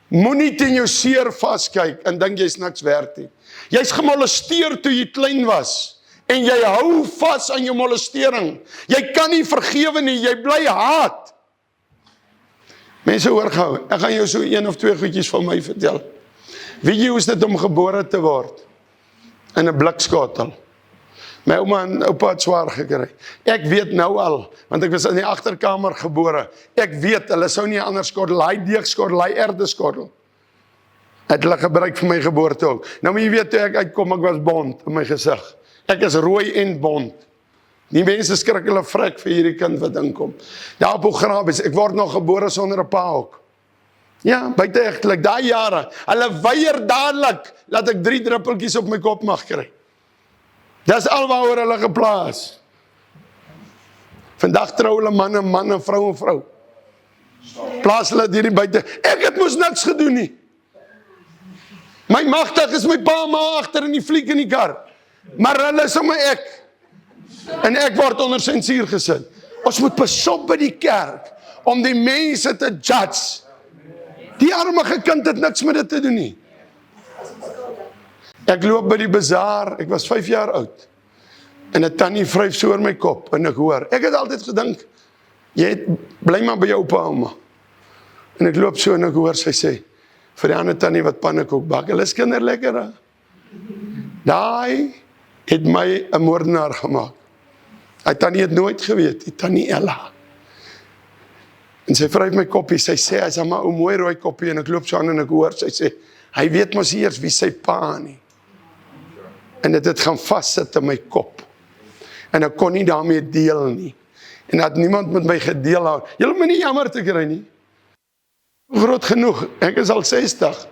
Moenie teen jou seer vaskyk en dink jy's niks werd nie. Jy's gemolesteer toe jy klein was en jy hou vas aan jou molestering. Jy kan nie vergewe nie, jy bly haat. Mense hoor gou, ek gaan jou so 1 of 2 goedjies van my vertel. Weet jy hoe is dit om gebore te word? In 'n blikskatel. My ouma en oupa het swaar gekry. Ek weet nou al, want ek was in die agterkamer gebore. Ek weet, hulle sou nie 'n ander skottel, hy deegskottel, hy erdeskottel. Het hulle gebruik vir my geboorte ook. Nou moet jy weet, toe ek uitkom, ek was bont in my gesig. Ek is rooi en bont. Die mense skrik hulle vrek vir hierdie kind wat inkom. Daar op Grabies, ek word nog gebore sonder 'n pa ook. Ja, buiteegtelik, daai jare, hulle weier dadelik, laat ek 3 druppeltjies op my kop mag kry. Dis alwaaroor hulle geplaas. Vandag trou hulle man en vrou. Plaas hulle hierdie buite. Ek het mos niks gedoen nie. My magtig is my pa ma agter in die fliek in die kar. Maar hulle is sommer ek. En ek word onder sensuur gesit. Ons moet besop by die kerk om die mense te judge. Die arme kind het niks met dit te doen nie. Ek loop by die bazaar, ek was 5 jaar oud. En 'n tannie vryf so oor my kop en ek hoor. Ek het altyd gedink, bly maar by jou oupa ouma. En ek loop so en ek hoor sy sê, vir die ander tannie wat pannekoek bak, hulle is kinderlekker. Daai het my 'n moordenaar gemaak. Hy tannie het nooit geweet, die tannie Ella. En sy vryf my koppie, sy sê, hy's maar 'n mooi rooi koppie, en ek loop so aan en ek hoor, sy sê, hy weet mos eers wie sy pa nie. En dit het gaan vassit in my kop. En ek kon nie daarmee deel nie. En dat niemand met my gedeel hou. Julle moet nie jammer te kry nie. Groot genoeg, ek is al 60.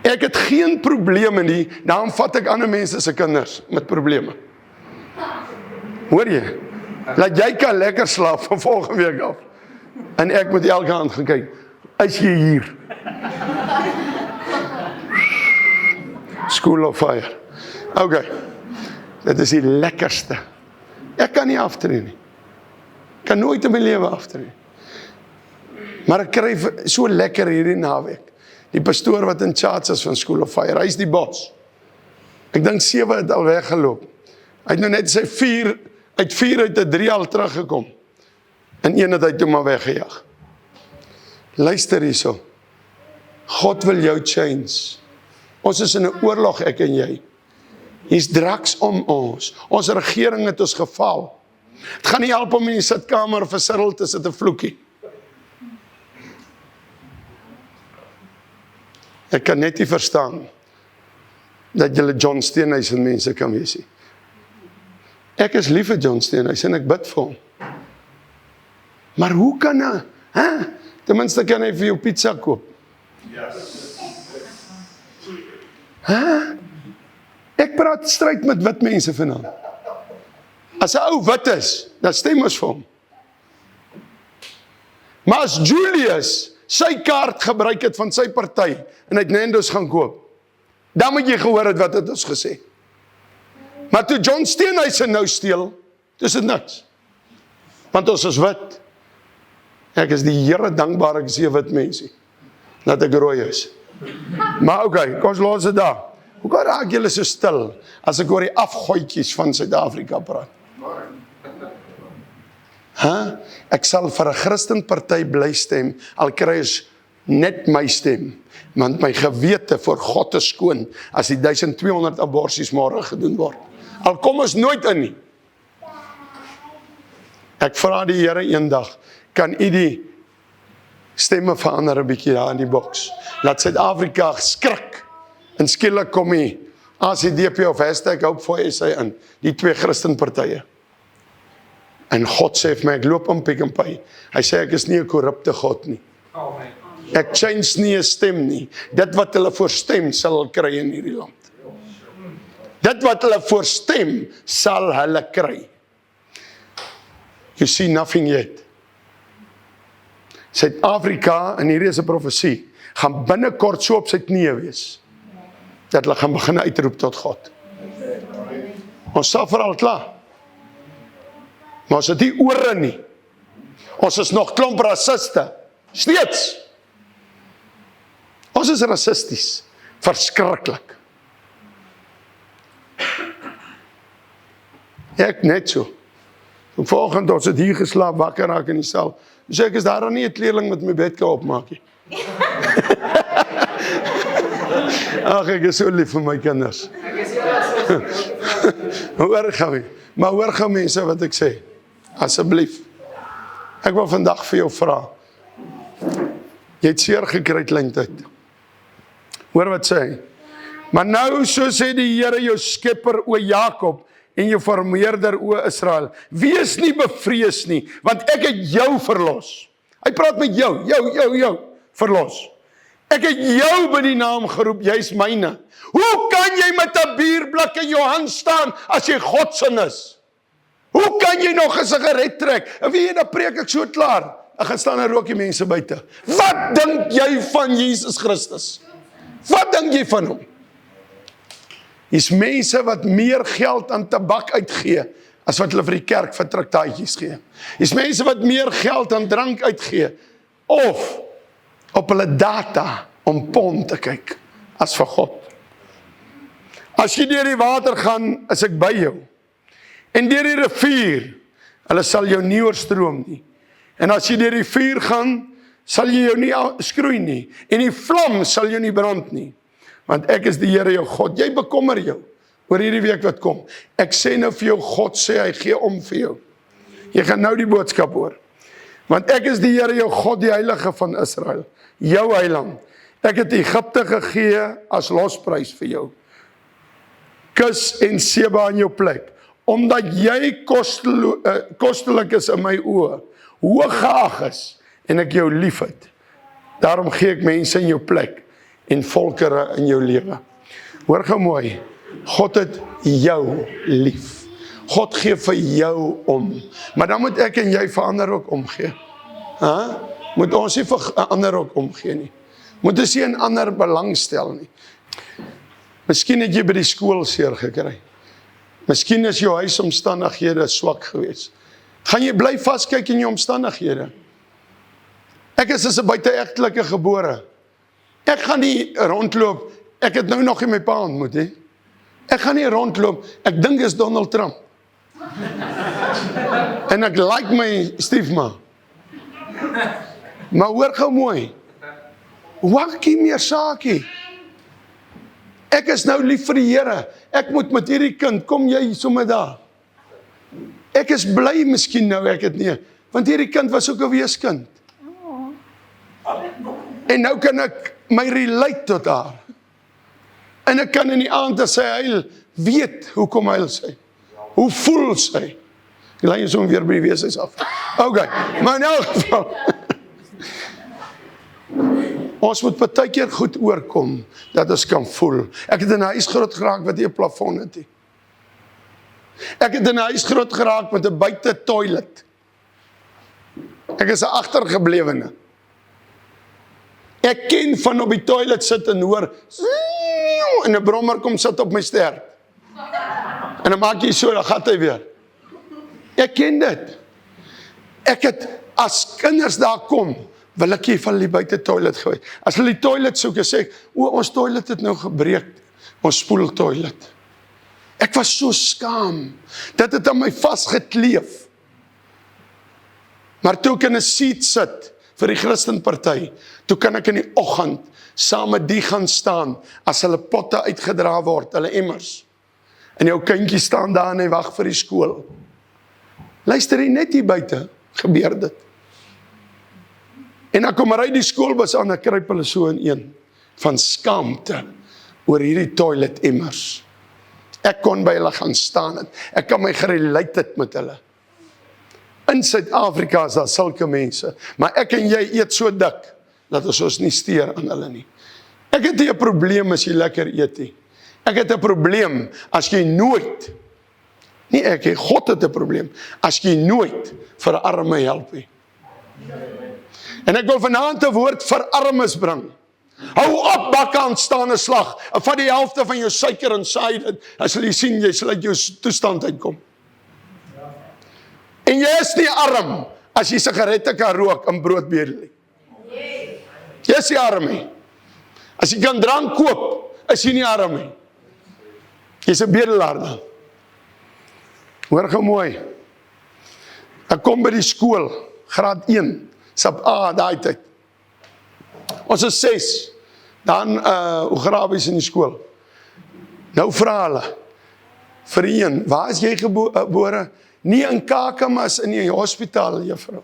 Ek het geen probleme nie, daarom vat ek ander mense se kinders met probleme. Hoor jy? Laat jy kan lekker slaap van volgende week af. En ek moet elke aand gaan kyk, is jy hier? School of Fire. Okay, dit is die lekkerste. Ek kan nie aftree nie. Ek kan nooit in my lewe aftree. Maar ek kry so lekker hierdie naweek. Die pastoor wat in charge is van School of Fire, hy is die bos. Ek dink 7 het al weggeloop. Hy het nou net sy 4 uit 'n 3 al teruggekom. En 1 het hy toe maar weggejaag. Luister hierso. God wil jou change. Ons is in 'n oorlog, ek en jy. Hier's drugs om ons. Ons regering het ons geval. Het gaan nie help om in die sitkamer vir Cyril te sit 'n vloekie. Ek kan net nie verstaan dat julle John Steenhuisen mense kan wees nie. Ek is lief vir John Steenhuisen en ek bid vir hom. Maar hoe kan hy? Ten minste kan hy vir jou pizza koop. Ek praat stryd met wit mense vanaand. As 'n ou wit is, dan stem ons vir hom. Maar as Julius sy kaart gebruik het van sy party en hy het Nando's gaan koop, dan moet jy gehoor het wat het ons gesê. Maar toe John Steenhuisen nou steel, is dit niks. Want ons is wit. Ek is die Here dankbaar ek is 'n wit mensie, dat ek rooi is. Maar okay, kom ons los dit daar. Hoe kan raak julle so stil as ek oor die afgooitjies van Suid-Afrika praat? Ek sal vir 'n Christenparty bly stem, al kry is net my stem, want my gewete voor God is skoon as die 1200 aborsies môre gedoen word. Al kom ons nooit in nie. Ek vra die Here eendag, kan u die stemme verander 'n bietjie daar in die boks? Laat Suid-Afrika skrik en skielik kom die ACDP of #HopeForSA in, die 2 Christenpartye. En God sê vir my, ek loop om Pick n Pay. Hy sê ek is nie 'n korrupte God nie. Ek change nie 'n stem nie. Dit wat hulle voorstem sal hulle kry in hierdie land. Dit wat hulle voorstem sal hulle kry. You see nothing yet. Suid-Afrika, en hierdie is 'n profesie, gaan binnekort so op sy knieë wees, dat hulle gaan begin uitroep tot God. Ons sal veral klaar. Maar ons het nie ore nie. Ons is nog klomp rassiste. Steeds. Ons is rassisties, verskriklik. Ek net so. Vanoggend ons het hier geslaap, wakker raak in die sal. Dus ek is daar dan nie 'n kleerling met my bedkou opmaak nie. Ag, ek is so lief vir my kinders. Hoor gou, maar hoor gou mense wat ek sê. Asseblief. Ek wil vandag vir jou vra. Jy het seer gekry kleintyd. Hoor wat sê hy? Maar nou, so sê die Here jou skepper, o Jakob, en jou vermeerder, o Israel, wees nie bevrees nie, want ek het jou verlos. Hy praat met jou, verlos. Ek het jou by die naam geroep, jy's myne. Hoe kan jy met 'n bierblik in jou hand staan, as jy God se is? Hoe kan jy nog 'n sigaret trek? En wie jy, dan preek ek so klaar. Ek gaan staan en rook die mense buite. Wat dink jy van Jesus Christus? Wat dink jy van hom? Hier's mense wat meer geld aan tabak uitgee, as wat hulle vir die kerk vir traktaatjies gee. Hier's mense wat meer geld aan drank uitgee, of op hulle data om porn te kyk, as vir God. As jy deur die water gaan, is ek by jou. En deur die rivier, hulle sal jou nie oorstroom nie. En as jy deur die vuur gaan, sal jy jou nie skroei nie. En die vlam sal jou nie brand nie. Want ek is die Here jou God. Jy bekommer jou oor hierdie week wat kom. Ek sê nou vir jou, God sê hy gee om vir jou. Jy gaan nou die boodskap hoor. Want ek is die Here jou God, die Heilige van Israel, jou heiland. Ek het Egipte gegee as losprys vir jou. Kus en Seba in jou plek, omdat jy kostelik is in my oë, hoog geag is, en ek jou lief het. Daarom gee ek mense in jou plek, en volkere in jou lewe. Hoor gou mooi, God het jou lief. God gee vir jou om. Maar dan moet ek en jy vir ander ook omgee. Moet ons nie vir ander ook omgee nie. Moet ons nie in ander belang stel nie. Miskien het jy by die skool seer gekry. Miskien is jou huisomstandighede swak geweest. Gaan jy bly vaskyk in jou omstandighede? Ek is as 'n buite-egtelike gebore. Ek gaan nie rondloop, ek het nou nog nie my pa ontmoet, hè? Ek gaan nie rondloop, ek dink is Donald Trump. En ek like my stiefma. Maar hoor gou mooi, wakkie meer saakie. Ek is nou lief vir die Here, ek moet met hierdie kind, kom jy sommer daar. Ek is bly miskien nou, ek het nie, want hierdie kind was ook 'n weeskind. En nou kan ek my relate tot haar. En ek kan in die aand as sy huil, weet hoekom huil sy. Hoe voel sy? Ek laat jy soms weer by die weeshuis af. Okay, maar in elk geval. Ons moet partykeer goed oorkom, dat ons kan voel. Ek het in 'n huis groot geraak wat nie 'n plafon het nie. Ek het in 'n huis groot geraak met 'n buite toilet. Ek is 'n agtergeblewene. Ek ken van op die toilet sit en hoor, en 'n brommer kom sit op my stert. En dan maak jy so, dan gaat hy weer. Ek ken dit. Ek het, as kinders daar kom, wil ek jy van die buite toilet gooi. As hulle die toilet soek, sê ek, ons toilet het nou gebreek, ons spoeltoilet. Ek was so skaam, dit het aan my vasgekleef. Maar toe ek in 'n seat sit, vir die Christenparty, toe kan ek in die oggend, saam met die gaan staan, as hulle potte uitgedra word, hulle emmers. En jou kindjie staan daar en hy wag vir die skool. Luister jy net hier buite, gebeur dit. En dan kom ry die skoolbus aan, en kruip hulle so in een, van skaamte, oor hierdie toilet emmers. Ek kon by hulle gaan staan, ek kan my gerelate het met hulle. In Suid-Afrika is daar sulke mense, maar ek en jy eet so dik, dat ons nie steur aan hulle nie. Ek het nie 'n probleem as jy lekker eet nie. Ek het 'n probleem as jy nooit, nie ek, God het 'n probleem, as jy nooit vir arme help nie. En ek wil vanaand 'n woord vir armes bring. Hou op bakke aan staan 'n slag, en vat die helfte van jou suiker en saai dit, as jy sien, jy sal uit jou toestand uitkom. En jy is nie arm, as jy sigarette kan rook en brood bedel nie. Jy is nie arm nie. As jy kan drank koop, is jy nie arm nie. Jy's 'n bedelaar dan. Hoor gou mooi. Ek kom by die skool, graad 1, sub A, daai tyd. Ons is 6, dan Ograbies in die skool. Nou vra hulle, vir een, waar is jy gebore? Nie in Kakamas in die hospitaal, juffrou.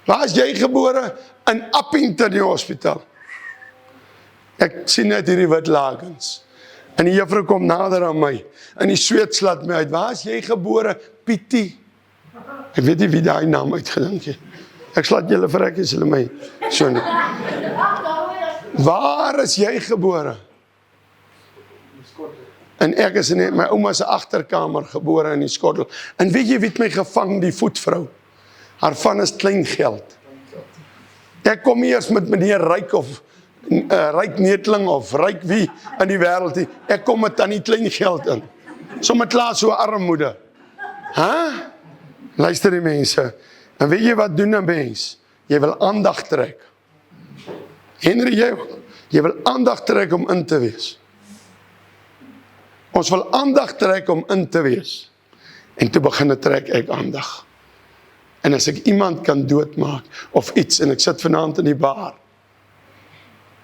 Waar is jy gebore? In Appington die hospitaal. Ek sien net hierdie wit lakens. En die juffrou kom nader aan my, en die sweet slaat my uit, waar is jy gebore? Pietie. Ek weet nie wie daai naam uitgedink het. Ek slaat julle verrek as julle my so nie. Waar is jy gebore? En ek is in my ouma se agterkamer gebore in die skottel. En weet jy wie het my gevang, die voetvrou? Haar van is kleingeld. Ek kom eers met meneer Ryk of Ryk Netling of Ryk wie in die wêreld nie. Ek kom met aan die kleingeld in. Sommige klaar so armoede. Luister die mense. En weet jy wat doen 'n mens? Jy wil aandag trek. Henry, jy wil aandag trek om in te wees. Ons wil aandag trek om in te wees. En toe begin trek ek aandag. En as ek iemand kan doodmaak, of iets, en ek sit vanaand in die bar,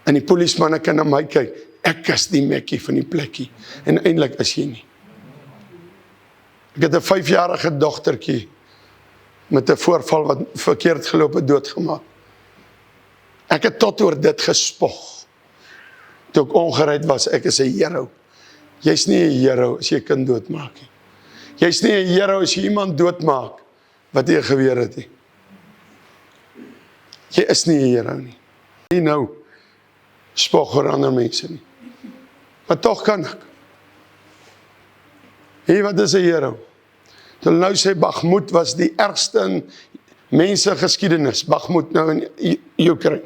en die polismanne kan na my kyk, ek is die mekkie van die plekkie, en eintlik is jy nie. Ek het 'n 5-jarige dogtertjie, met 'n voorval wat verkeerd geloop het, doodgemaak. Ek het tot oor dit gespog. Toe ek ongereid was, ek is 'n hero. Jy's nie 'n hero as jy 'n kind doodmaak nie. Jy's nie 'n hero as jy iemand doodmaak wat jy geweer het nie. Jy is nie 'n hero nie. Nie nou spog oor ander mense nie. Maar tog kan ek. Hey, wat is 'n hero? Hulle nou sê Bakhmut was die ergste in mense geskiedenis. Bakhmut nou in Oekraïne.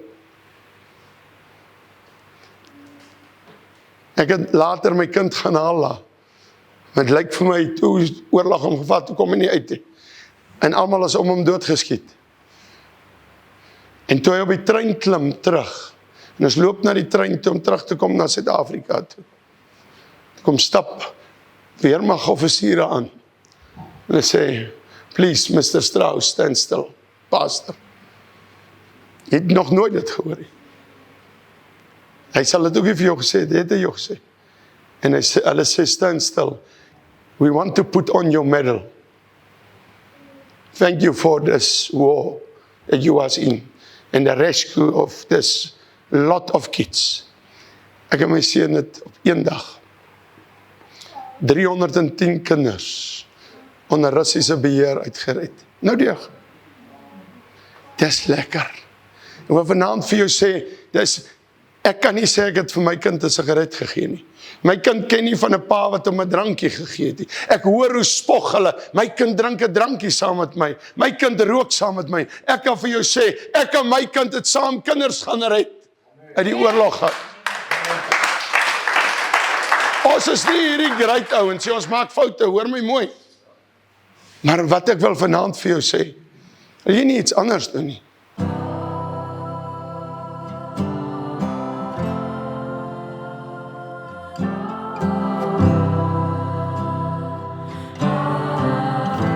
Ek het later my kind gaan haal. Het lyk vir my toe oorlog hom gevat, toe kom hy nie uit nie. En almal is om hom doodgeskiet. En toe hy op die trein klim terug, en ons loop na die trein toe om terug te kom na Suid-Afrika toe. Kom stap weermagoffisiere aan. En hy sê, please Mr. Strauss, stand still, pastor. Jy het nog nooit dit gehoor nie. Hy sal dit ook nie vir jou gesê, dit het hy jou gesê. En hulle sê, stand still. We want to put on your medal. Thank you for this war that you was in. And the rescue of this lot of kids. Ek het my seun het op een dag 310 kinders onder Russiese beheer uitgered. Nou deeg. Dis lekker. Ek wil vanaand vir jou sê, ek kan nie sê ek het vir my kind 'n sigaret gegee nie. My kind ken nie van 'n pa wat hom 'n drankie gegee het nie. Ek hoor hoe spog hulle. My kind drink 'n drankie saam met my. My kind rook saam met my. Ek kan vir jou sê, ek en my kind het saam kinders gaan red uit die oorlog gehad. Ons is nie hierdie great ouens, ons maak foute, hoor my mooi. Maar wat ek wil vanaand vir jou sê, jy nie iets anders doen nie.